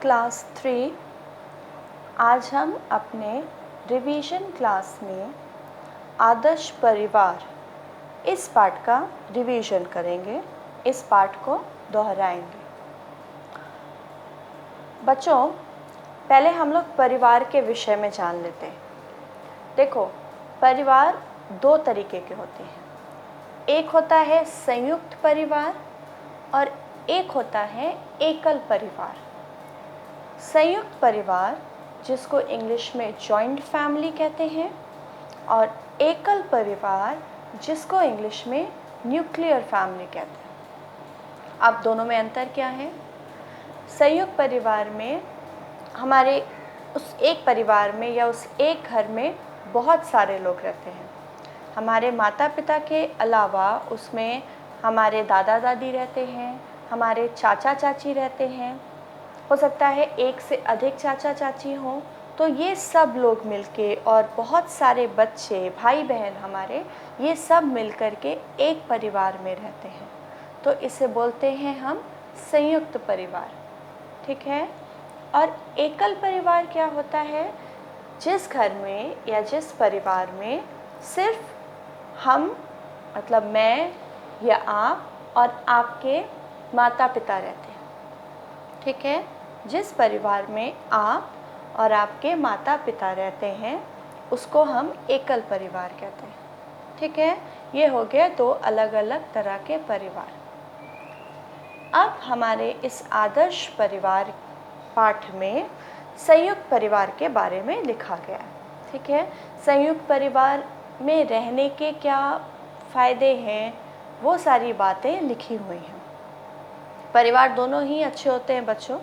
Class 3। आज हम अपने रिवीजन क्लास में आदर्श परिवार इस पाठ का रिवीजन करेंगे, इस पाठ को दोहराएंगे। बच्चों, पहले हम लोग परिवार के विषय में जान लेते हैं। देखो, परिवार दो तरीके के होते हैं। एक होता है संयुक्त परिवार और एक होता है एकल परिवार। संयुक्त परिवार, जिसको इंग्लिश में जॉइंट फैमिली कहते हैं, और एकल परिवार, जिसको इंग्लिश में न्यूक्लियर फैमिली कहते हैं। अब दोनों में अंतर क्या है? संयुक्त परिवार में हमारे उस एक परिवार में या उस एक घर में बहुत सारे लोग रहते हैं। हमारे माता पिता के अलावा उसमें हमारे दादा दादी रहते हैं, हमारे चाचा चाची रहते हैं, हो सकता है एक से अधिक चाचा चाची हों। तो ये सब लोग मिलके और बहुत सारे बच्चे, भाई बहन हमारे, ये सब मिलकर के एक परिवार में रहते हैं। तो इसे बोलते हैं हम संयुक्त परिवार, ठीक है। और एकल परिवार क्या होता है? जिस घर में या जिस परिवार में सिर्फ हम, मतलब मैं या आप और आपके माता पिता रहते हैं, ठीक है। जिस परिवार में आप और आपके माता पिता रहते हैं उसको हम एकल परिवार कहते हैं, ठीक है। ये हो गया दो अलग अलग तरह के परिवार। अब हमारे इस आदर्श परिवार पाठ में संयुक्त परिवार के बारे में लिखा गया है, ठीक है। संयुक्त परिवार में रहने के क्या फ़ायदे हैं, वो सारी बातें लिखी हुई हैं। परिवार दोनों ही अच्छे होते हैं बच्चों,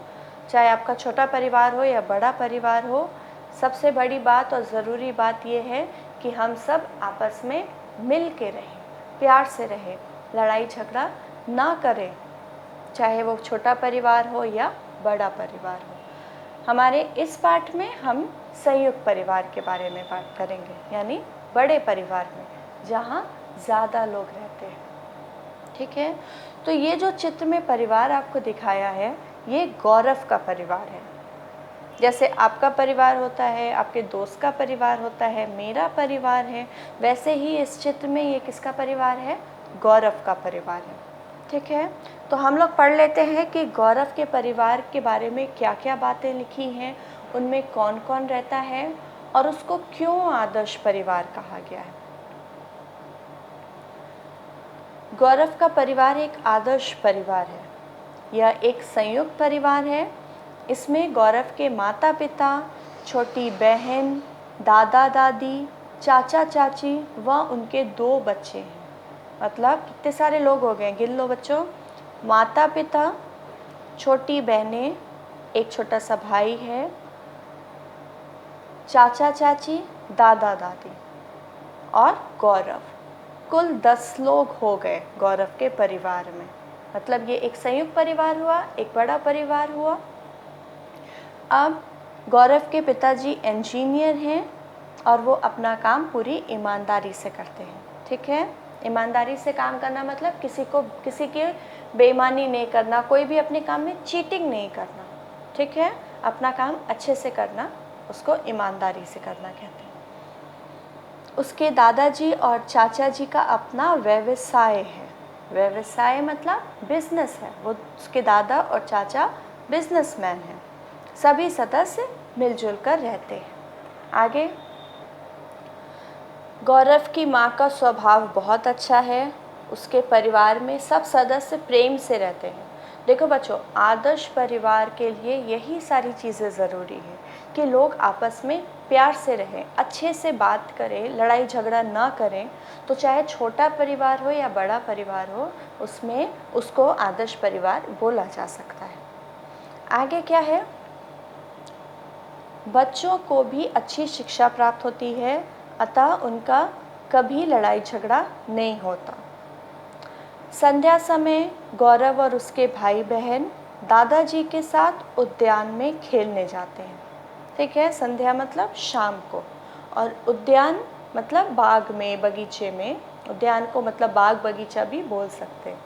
चाहे आपका छोटा परिवार हो या बड़ा परिवार हो। सबसे बड़ी बात और ज़रूरी बात यह है कि हम सब आपस में मिल के रहें, प्यार से रहें, लड़ाई झगड़ा ना करें, चाहे वो छोटा परिवार हो या बड़ा परिवार हो। हमारे इस पाठ में हम संयुक्त परिवार के बारे में बात करेंगे, यानी बड़े परिवार में जहाँ ज़्यादा लोग रहते हैं, ठीक है। तो ये जो चित्र में परिवार आपको दिखाया है, ये गौरव का परिवार है। जैसे आपका परिवार होता है, आपके दोस्त का परिवार होता है, मेरा परिवार है, वैसे ही इस चित्र में ये किसका परिवार है? गौरव का परिवार है, ठीक है। तो हम लोग पढ़ लेते हैं कि गौरव के परिवार के बारे में क्या क्या बातें लिखी हैं, उनमें कौन कौन रहता है और उसको क्यों आदर्श परिवार कहा गया है। गौरव का परिवार एक आदर्श परिवार है। यह एक संयुक्त परिवार है। इसमें गौरव के माता पिता, छोटी बहन, दादा दादी, चाचा चाची व उनके 2 बच्चे हैं। मतलब कितने सारे लोग हो गए, गिन लो बच्चों। माता पिता, छोटी बहनें, एक छोटा सा भाई है, चाचा चाची, दादा दादी और गौरव। कुल 10 लोग हो गए गौरव के परिवार में। मतलब ये एक संयुक्त परिवार हुआ, एक बड़ा परिवार हुआ। अब गौरव के पिताजी इंजीनियर हैं और वो अपना काम पूरी ईमानदारी से करते हैं, ठीक है। ईमानदारी से काम करना मतलब किसी की बेईमानी नहीं करना, कोई भी अपने काम में चीटिंग नहीं करना, ठीक है। अपना काम अच्छे से करना, उसको ईमानदारी से करना कहते हैं। उसके दादाजी और चाचा जी का अपना व्यवसाय है। व्यवसाय मतलब बिजनेस है। वो उसके दादा और चाचा बिजनेसमैन हैं। सभी सदस्य मिलजुल कर रहते हैं। आगे, गौरव की माँ का स्वभाव बहुत अच्छा है। उसके परिवार में सब सदस्य प्रेम से रहते हैं। देखो बच्चों, आदर्श परिवार के लिए यही सारी चीज़ें ज़रूरी है कि लोग आपस में प्यार से रहें, अच्छे से बात करें, लड़ाई झगड़ा ना करें। तो चाहे छोटा परिवार हो या बड़ा परिवार हो, उसमें उसको आदर्श परिवार बोला जा सकता है। आगे क्या है? बच्चों को भी अच्छी शिक्षा प्राप्त होती है, अतः उनका कभी लड़ाई झगड़ा नहीं होता। संध्या समय गौरव और उसके भाई बहन दादाजी के साथ उद्यान में खेलने जाते हैं, ठीक है। संध्या मतलब शाम को, और उद्यान मतलब बाग में, बगीचे में। उद्यान को मतलब बाग बगीचा भी बोल सकते हैं।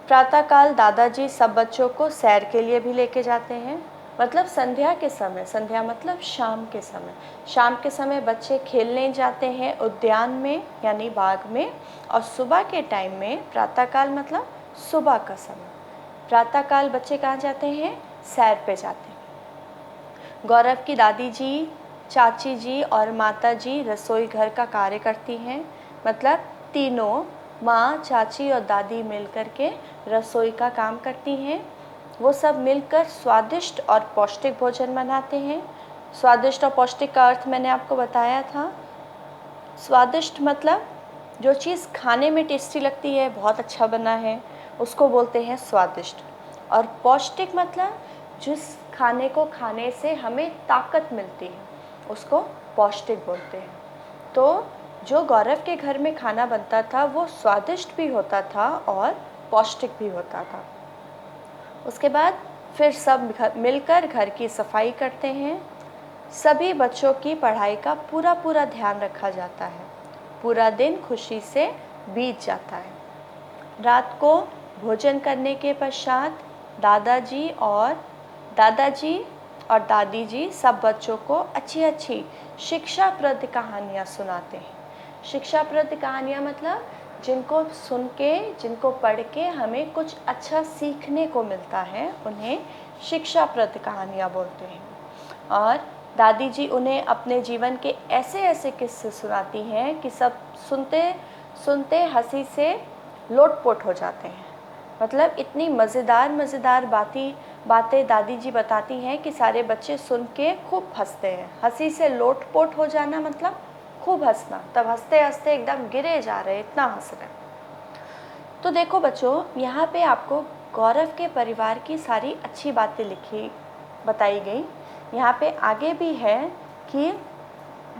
प्रातःकाल दादाजी सब बच्चों को सैर के लिए भी लेके जाते हैं, मतलब संध्या के समय, संध्या मतलब शाम के समय, शाम के समय बच्चे खेलने जाते हैं उद्यान में यानी बाग में, और सुबह के टाइम में, प्रातःकाल मतलब सुबह का समय, प्रातःकाल बच्चे कहाँ जाते हैं, सैर पे जाते हैं। गौरव की दादी जी, चाची जी और माता जी रसोई घर का कार्य करती हैं, मतलब तीनों माँ, चाची और दादी मिलकर के रसोई का काम करती हैं। वो सब मिलकर स्वादिष्ट और पौष्टिक भोजन बनाते हैं। स्वादिष्ट और पौष्टिक का अर्थ मैंने आपको बताया था। स्वादिष्ट मतलब जो चीज़ खाने में टेस्टी लगती है, बहुत अच्छा बना है, उसको बोलते हैं स्वादिष्ट। और पौष्टिक मतलब जिस खाने को खाने से हमें ताकत मिलती है, उसको पौष्टिक बोलते हैं। तो जो गौरव के घर में खाना बनता था वो स्वादिष्ट भी होता था और पौष्टिक भी होता था। उसके बाद फिर सब मिलकर घर की सफाई करते हैं। सभी बच्चों की पढ़ाई का पूरा ध्यान रखा जाता है। पूरा दिन खुशी से बीत जाता है। रात को भोजन करने के पश्चात दादाजी और दादी जी सब बच्चों को अच्छी शिक्षाप्रद कहानियाँ सुनाते हैं। शिक्षाप्रद कहानियाँ मतलब जिनको सुन के, जिनको पढ़ के हमें कुछ अच्छा सीखने को मिलता है, उन्हें शिक्षाप्रद कहानियाँ बोलते हैं। और दादी जी उन्हें अपने जीवन के ऐसे किस्से सुनाती हैं कि सब सुनते सुनते हंसी से लोटपोट हो जाते हैं। मतलब इतनी मज़ेदार बातें दादी जी बताती हैं कि सारे बच्चे सुन के खूब हंसते हैं। हंसी से लोटपोट हो जाना मतलब खूब हंसना, तब हंसते हंसते एकदम गिरे जा रहे, इतना हंस रहे। तो देखो बच्चों, यहाँ पे आपको गौरव के परिवार की सारी अच्छी बातें बताई गई। यहाँ पे आगे भी है कि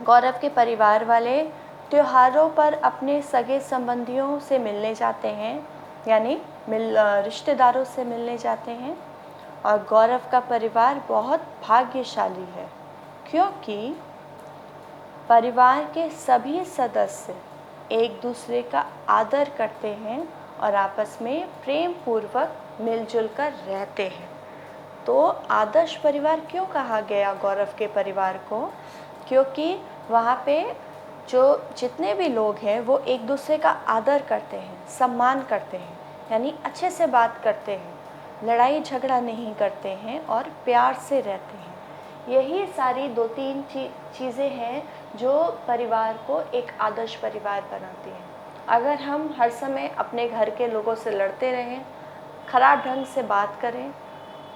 गौरव के परिवार वाले त्योहारों पर अपने सगे संबंधियों से मिलने जाते हैं, यानी रिश्तेदारों से मिलने जाते हैं। और गौरव का परिवार बहुत भाग्यशाली है, क्योंकि परिवार के सभी सदस्य एक दूसरे का आदर करते हैं और आपस में प्रेम पूर्वक मिलजुल कर रहते हैं। तो आदर्श परिवार क्यों कहा गया गौरव के परिवार को? क्योंकि वहाँ पे जो जितने भी लोग हैं वो एक दूसरे का आदर करते हैं, सम्मान करते हैं, यानी अच्छे से बात करते हैं, लड़ाई झगड़ा नहीं करते हैं और प्यार से रहते हैं। यही सारी 2-3 चीज़ें हैं जो परिवार को एक आदर्श परिवार बनाती हैं। अगर हम हर समय अपने घर के लोगों से लड़ते रहें, ख़राब ढंग से बात करें,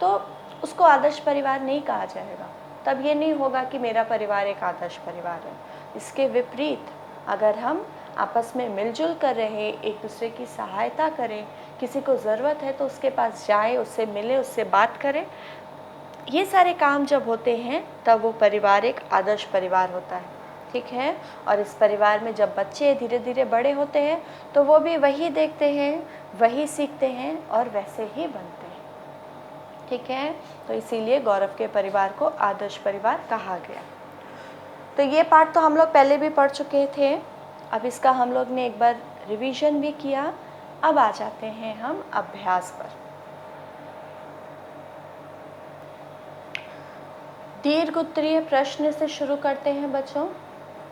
तो उसको आदर्श परिवार नहीं कहा जाएगा। तब ये नहीं होगा कि मेरा परिवार एक आदर्श परिवार है। इसके विपरीत अगर हम आपस में मिलजुल कर रहे, एक दूसरे की सहायता करें, किसी को ज़रूरत है तो उसके पास जाएं, उससे मिलें, उससे बात करें, ये सारे काम जब होते हैं तब वो परिवार एक आदर्श परिवार होता है। ठीक है। और इस परिवार में जब बच्चे धीरे धीरे बड़े होते हैं तो वो भी वही देखते हैं, वही सीखते हैं और वैसे ही बनते हैं। ठीक है। तो इसीलिए गौरव के परिवार को आदर्श परिवार कहा गया। तो ये पार्ट तो हम लोग पहले भी पढ़ चुके थे, अब इसका हम लोग ने एक बार रिवीजन भी किया। अब आ जाते हैं हम अभ्यास पर। दीर्घ उत्तरीय प्रश्न से शुरू करते हैं बच्चों।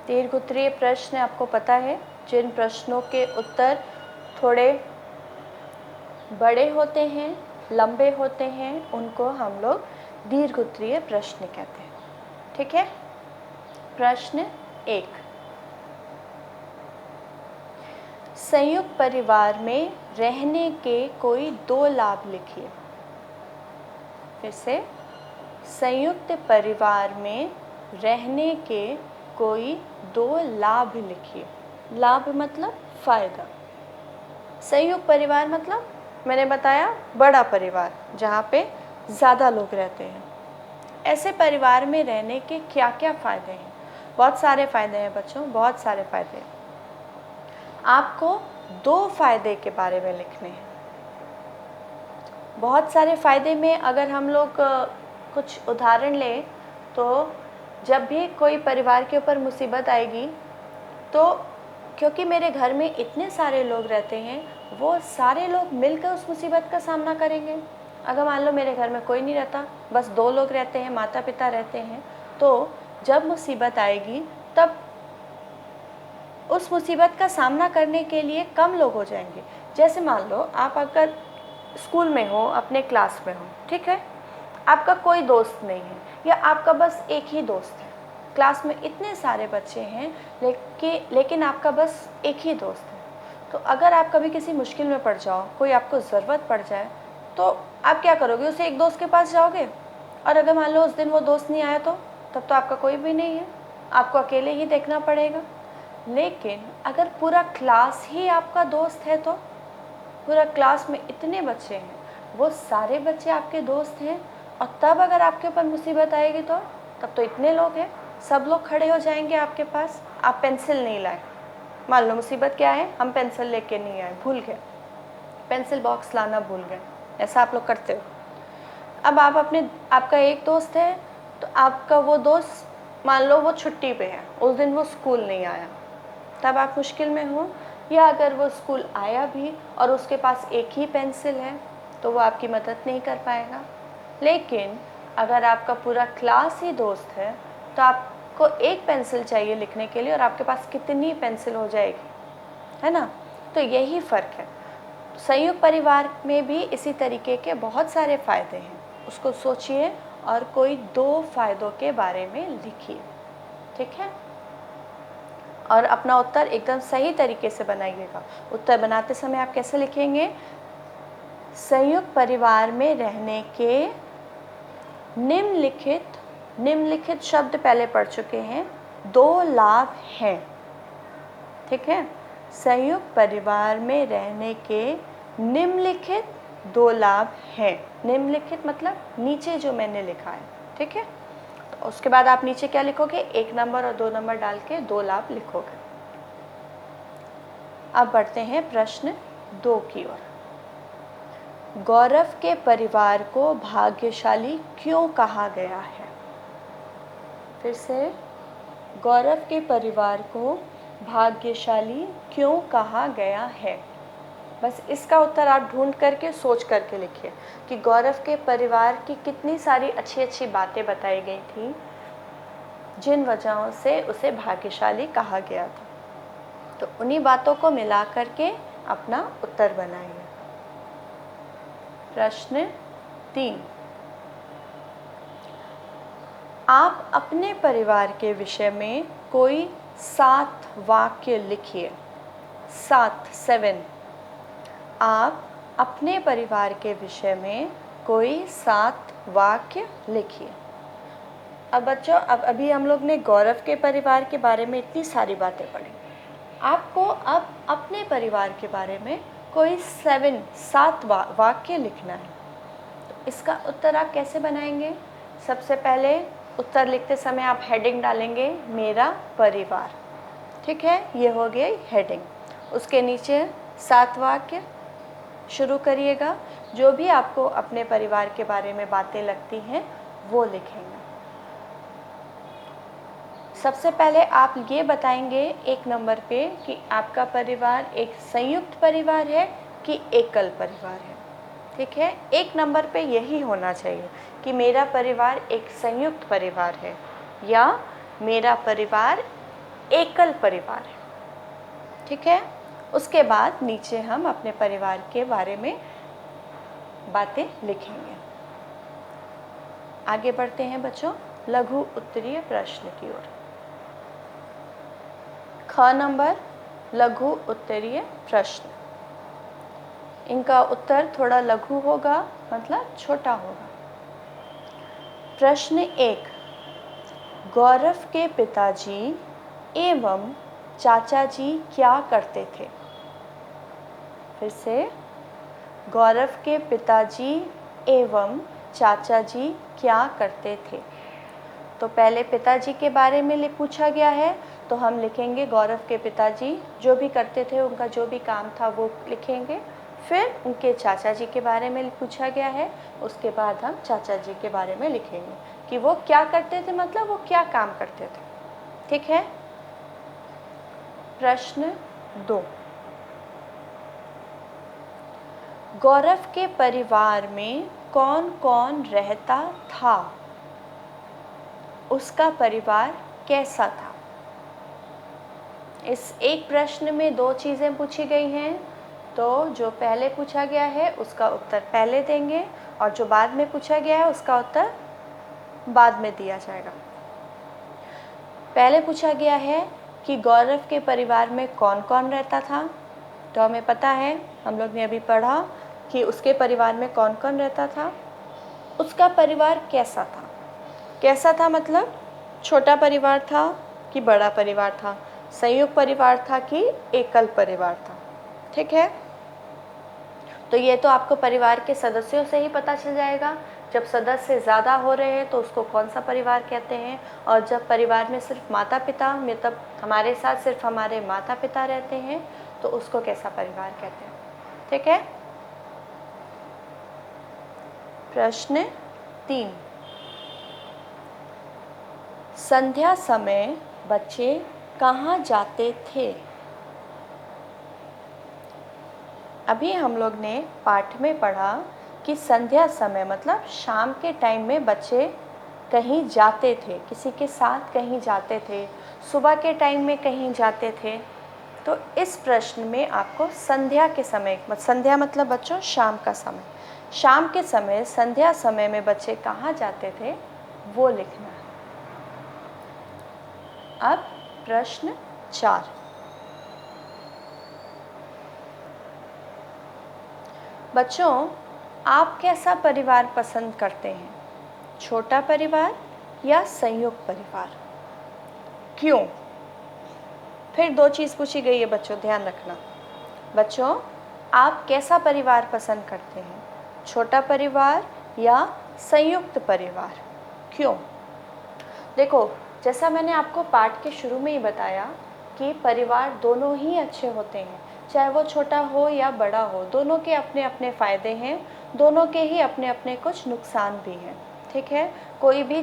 दीर्घ उत्तरीय प्रश्न आपको पता है, जिन प्रश्नों के उत्तर थोड़े बड़े होते हैं, लंबे होते हैं, उनको हम लोग दीर्घ उत्तरीय प्रश्न कहते हैं। ठीक है। प्रश्न 1, संयुक्त परिवार में रहने के कोई 2 लाभ लिखिए। फिर से, संयुक्त परिवार में रहने के कोई 2 लाभ लिखिए। लाभ मतलब फ़ायदा। संयुक्त परिवार मतलब मैंने बताया बड़ा परिवार जहाँ पे ज़्यादा लोग रहते हैं। ऐसे परिवार में रहने के क्या क्या फ़ायदे हैं? बहुत सारे फ़ायदे हैं बच्चों, बहुत सारे फ़ायदे हैं। आपको 2 फ़ायदे के बारे में लिखने हैं। बहुत सारे फ़ायदे में अगर हम लोग कुछ उदाहरण लें तो जब भी कोई परिवार के ऊपर मुसीबत आएगी तो क्योंकि मेरे घर में इतने सारे लोग रहते हैं वो सारे लोग मिलकर उस मुसीबत का सामना करेंगे। अगर मान लो मेरे घर में कोई नहीं रहता, बस 2 लोग रहते हैं, माता पिता रहते हैं, तो जब मुसीबत आएगी तब उस मुसीबत का सामना करने के लिए कम लोग हो जाएंगे। जैसे मान लो आप अगर स्कूल में हो, अपने क्लास में हो, ठीक है, आपका कोई दोस्त नहीं है या आपका बस एक ही दोस्त है। क्लास में इतने सारे बच्चे हैं लेकिन आपका बस एक ही दोस्त है। तो अगर आप कभी किसी मुश्किल में पड़ जाओ, कोई आपको ज़रूरत पड़ जाए, तो आप क्या करोगे? उसे एक दोस्त के पास जाओगे, और अगर मान लो उस दिन वो दोस्त नहीं आया तो तब तो आपका कोई भी नहीं है, आपको अकेले ही देखना पड़ेगा। लेकिन अगर पूरा क्लास ही आपका दोस्त है, तो पूरा क्लास में इतने बच्चे हैं, वो सारे बच्चे आपके दोस्त हैं, और तब अगर आपके ऊपर मुसीबत आएगी तो तब तो इतने लोग हैं, सब लोग खड़े हो जाएंगे आपके पास। आप पेंसिल नहीं लाए, मान लो मुसीबत क्या है, हम पेंसिल लेके नहीं आए, भूल गए, पेंसिल बॉक्स लाना भूल गए, ऐसा आप लोग करते हो। अब आपका एक दोस्त है, तो आपका वो दोस्त मान लो वो छुट्टी पे है, उस दिन वो स्कूल नहीं आया, तब आप मुश्किल में हो। या अगर वो स्कूल आया भी और उसके पास एक ही पेंसिल है, तो वो आपकी मदद नहीं कर पाएगा। लेकिन अगर आपका पूरा क्लास ही दोस्त है, तो आपको एक पेंसिल चाहिए लिखने के लिए, और आपके पास कितनी पेंसिल हो जाएगी, है ना? तो यही फ़र्क है। संयुक्त परिवार में भी इसी तरीके के बहुत सारे फ़ायदे हैं, उसको सोचिए और कोई 2 फ़ायदों के बारे में लिखिए, ठीक है? और अपना उत्तर एकदम सही तरीके से बनाइएगा। उत्तर बनाते समय आप कैसे लिखेंगे? संयुक्त परिवार में रहने के निम्नलिखित शब्द पहले पढ़ चुके हैं, 2 लाभ हैं, ठीक है? संयुक्त परिवार में रहने के निम्नलिखित 2 लाभ हैं। निम्नलिखित मतलब नीचे जो मैंने लिखा है, ठीक है? तो उसके बाद आप नीचे क्या लिखोगे? 1 नंबर और 2 नंबर डाल के 2 लाभ लिखोगे। अब बढ़ते हैं प्रश्न 2 की ओर। गौरव के परिवार को भाग्यशाली क्यों कहा गया है? फिर से, गौरव के परिवार को भाग्यशाली क्यों कहा गया है? बस इसका उत्तर आप ढूंढ करके सोच करके लिखिए कि गौरव के परिवार की कितनी सारी अच्छी अच्छी बातें बताई गई थी, जिन वजहों से उसे भाग्यशाली कहा गया था। तो उन्हीं बातों को मिला करके अपना उत्तर बनाइए। प्रश्न 3, आप अपने परिवार के विषय में कोई 7 वाक्य लिखिए। 7 आप अपने परिवार के विषय में कोई 7 वाक्य लिखिए। अब बच्चों, अब अभी हम लोग ने गौरव के परिवार के बारे में इतनी सारी बातें पढ़ी, आपको अब अपने परिवार के बारे में कोई 7 वाक्य लिखना है। तो इसका उत्तर आप कैसे बनाएंगे? सबसे पहले उत्तर लिखते समय आप हेडिंग डालेंगे मेरा परिवार, ठीक है, ये हो गई हेडिंग। उसके नीचे 7 वाक्य शुरू करिएगा, जो भी आपको अपने परिवार के बारे में बातें लगती हैं वो लिखेंगे। सबसे पहले आप ये बताएंगे 1 नंबर पे कि आपका परिवार एक संयुक्त परिवार है कि एकल परिवार है, ठीक है? 1 नंबर पे यही होना चाहिए कि मेरा परिवार एक संयुक्त परिवार है या मेरा परिवार एकल परिवार है, ठीक है? उसके बाद नीचे हम अपने परिवार के बारे में बातें लिखेंगे। आगे बढ़ते हैं बच्चों लघु उत्तरीय प्रश्न की ओर। ख नंबर लघु उत्तरीय प्रश्न, इनका उत्तर थोड़ा लघु होगा, मतलब छोटा होगा। प्रश्न 1, गौरव के पिताजी एवं चाचा जी क्या करते थे? फिर से, गौरव के पिताजी एवं चाचा जी क्या करते थे? तो पहले पिताजी के बारे में पूछा गया है, तो हम लिखेंगे गौरव के पिताजी जो भी करते थे, उनका जो भी काम था वो लिखेंगे। फिर उनके चाचा जी के बारे में पूछा गया है, उसके बाद हम चाचा जी के बारे में लिखेंगे कि वो क्या करते थे, मतलब वो क्या काम करते थे, ठीक है? प्रश्न 2, गौरव के परिवार में कौन कौन रहता था? उसका परिवार कैसा था? इस एक प्रश्न में दो चीज़ें पूछी गई हैं, तो जो पहले पूछा गया है उसका उत्तर पहले देंगे और जो बाद में पूछा गया है उसका उत्तर बाद में दिया जाएगा। पहले पूछा गया है कि गौरव के परिवार में कौन कौन रहता था, तो हमें पता है, हम लोग ने अभी पढ़ा कि उसके परिवार में कौन कौन रहता था। उसका परिवार कैसा था? कैसा था मतलब छोटा परिवार था कि बड़ा परिवार था, संयुक्त परिवार था कि एकल परिवार था। ठीक है, तो ये तो आपको परिवार के सदस्यों से ही पता चल जाएगा। जब सदस्य ज़्यादा हो रहे हैं तो उसको कौन सा परिवार कहते हैं, और जब परिवार में सिर्फ माता पिता, मतलब हमारे साथ सिर्फ हमारे माता पिता रहते हैं, तो उसको कैसा परिवार कहते हैं। ठीक है। प्रश्न 3, संध्या समय बच्चे कहाँ जाते थे? अभी हम लोग ने पाठ में पढ़ा कि संध्या समय मतलब शाम के टाइम में बच्चे कहीं जाते थे, किसी के साथ कहीं जाते थे, सुबह के टाइम में कहीं जाते थे। तो इस प्रश्न में आपको संध्या के समय, संध्या मतलब बच्चों शाम का समय, शाम के समय संध्या समय में बच्चे कहाँ जाते थे वो लिखना है। अब प्रश्न 4, बच्चों आप कैसा परिवार पसंद करते हैं, छोटा परिवार या संयुक्त परिवार? क्यों? फिर दो चीज़ पूछी गई है बच्चों, ध्यान रखना। बच्चों आप कैसा परिवार पसंद करते हैं, छोटा परिवार या संयुक्त परिवार? क्यों? देखो, जैसा मैंने आपको पाठ के शुरू में ही बताया कि परिवार दोनों ही अच्छे होते हैं, चाहे वो छोटा हो या बड़ा हो, दोनों के अपने अपने फ़ायदे हैं, दोनों के ही अपने अपने कुछ नुकसान भी हैं। ठीक है, कोई भी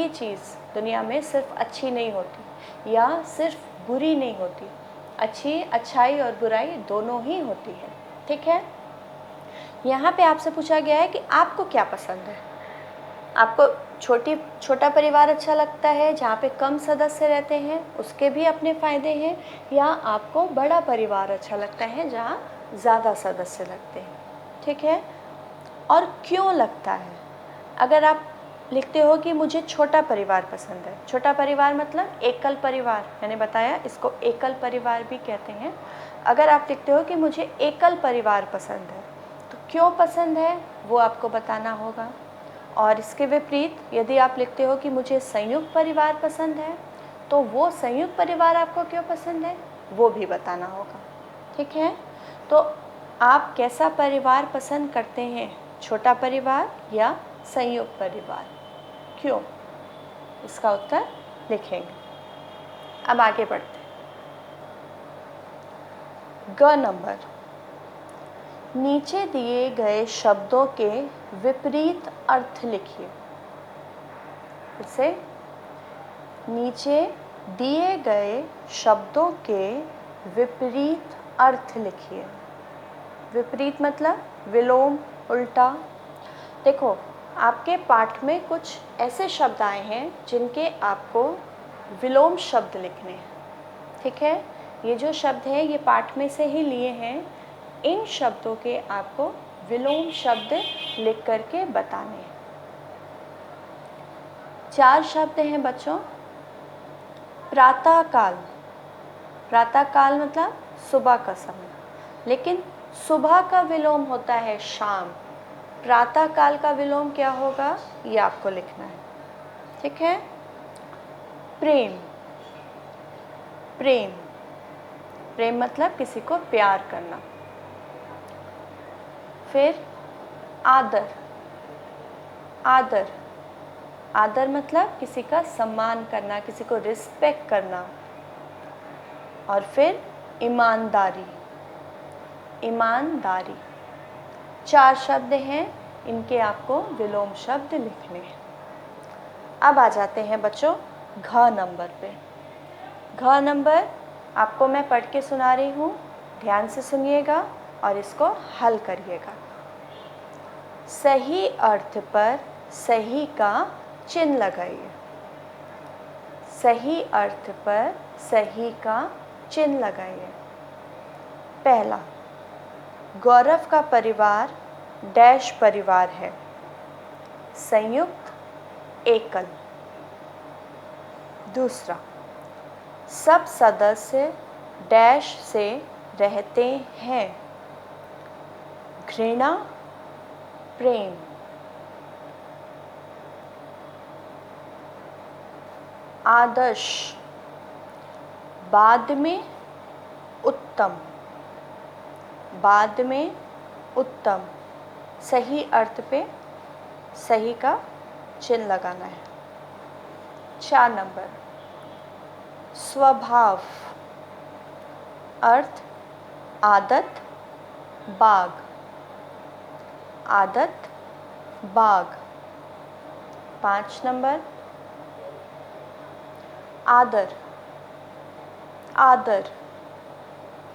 चीज़ दुनिया में सिर्फ अच्छी नहीं होती या सिर्फ बुरी नहीं होती, अच्छाई और बुराई दोनों ही होती है। ठीक है, यहाँ पे आपसे पूछा गया है कि आपको क्या पसंद है। आपको छोटा परिवार अच्छा लगता है जहाँ पे कम सदस्य रहते हैं, उसके भी अपने फ़ायदे हैं, या आपको बड़ा परिवार अच्छा लगता है जहाँ ज़्यादा सदस्य लगते हैं। ठीक है, और क्यों लगता है? अगर आप लिखते हो कि मुझे छोटा परिवार पसंद है, छोटा परिवार मतलब एकल परिवार, मैंने बताया इसको एकल परिवार भी कहते हैं। अगर आप लिखते हो कि मुझे एकल परिवार पसंद है, तो क्यों पसंद है वो आपको बताना होगा। और इसके विपरीत यदि आप लिखते हो कि मुझे संयुक्त परिवार पसंद है, तो वो संयुक्त परिवार आपको क्यों पसंद है वो भी बताना होगा। ठीक है, तो आप कैसा परिवार पसंद करते हैं, छोटा परिवार या संयुक्त परिवार? क्यों? इसका उत्तर लिखेंगे। अब आगे बढ़ते हैं। ग नंबर, नीचे दिए गए शब्दों के विपरीत अर्थ लिखिए। फिर से, नीचे दिए गए शब्दों के विपरीत अर्थ लिखिए। विपरीत मतलब विलोम, उल्टा। देखो, आपके पाठ में कुछ ऐसे शब्द आए हैं जिनके आपको विलोम शब्द लिखने हैं। ठीक है, ये जो शब्द हैं ये पाठ में से ही लिए हैं। इन शब्दों के आपको विलोम शब्द लिख करके बताने हैं। 4 शब्द हैं बच्चों। प्रातःकाल, प्रातःकाल मतलब सुबह का समय, लेकिन सुबह का विलोम होता है शाम। प्रातःकाल का विलोम क्या होगा ये आपको लिखना है। ठीक है, प्रेम, प्रेम, प्रेम मतलब किसी को प्यार करना। फिर आदर, आदर, आदर मतलब किसी का सम्मान करना, किसी को रिस्पेक्ट करना। और फिर ईमानदारी, ईमानदारी। 4 शब्द हैं, इनके आपको विलोम शब्द लिखने हैं। अब आ जाते हैं बच्चों घ नंबर पे। घ नंबर आपको मैं पढ़ के सुना रही हूँ, ध्यान से सुनिएगा और इसको हल करिएगा। सही अर्थ पर सही का चिन्ह लगाइए। सही अर्थ पर सही का चिन्ह लगाइए। पहला, गौरव का परिवार डैश परिवार है। संयुक्त, एकल। दूसरा, सब सदस्य डैश से रहते हैं। घृणा, प्रेम। आदर्श, बाद में, उत्तम। बाद में, उत्तम। सही अर्थ पे सही का चिन्ह लगाना है। 4 नंबर, स्वभाव। अर्थ, आदत, बाग। आदत, बाग। 5 नंबर, आदर। आदर,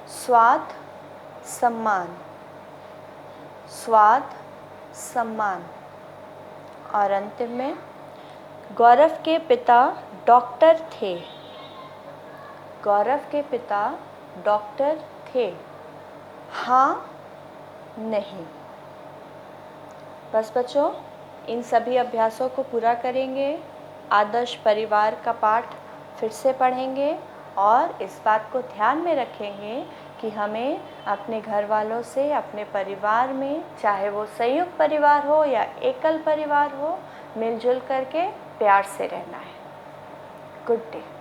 स्वाद, सम्मान। स्वाद, सम्मान। और अंतिम में, गौरव के पिता डॉक्टर थे। गौरव के पिता डॉक्टर थे। हाँ, नहीं। बस बच्चों, इन सभी अभ्यासों को पूरा करेंगे। आदर्श परिवार का पाठ फिर से पढ़ेंगे और इस बात को ध्यान में रखेंगे कि हमें अपने घर वालों से, अपने परिवार में, चाहे वो संयुक्त परिवार हो या एकल परिवार हो, मिलजुल करके प्यार से रहना है। Good day.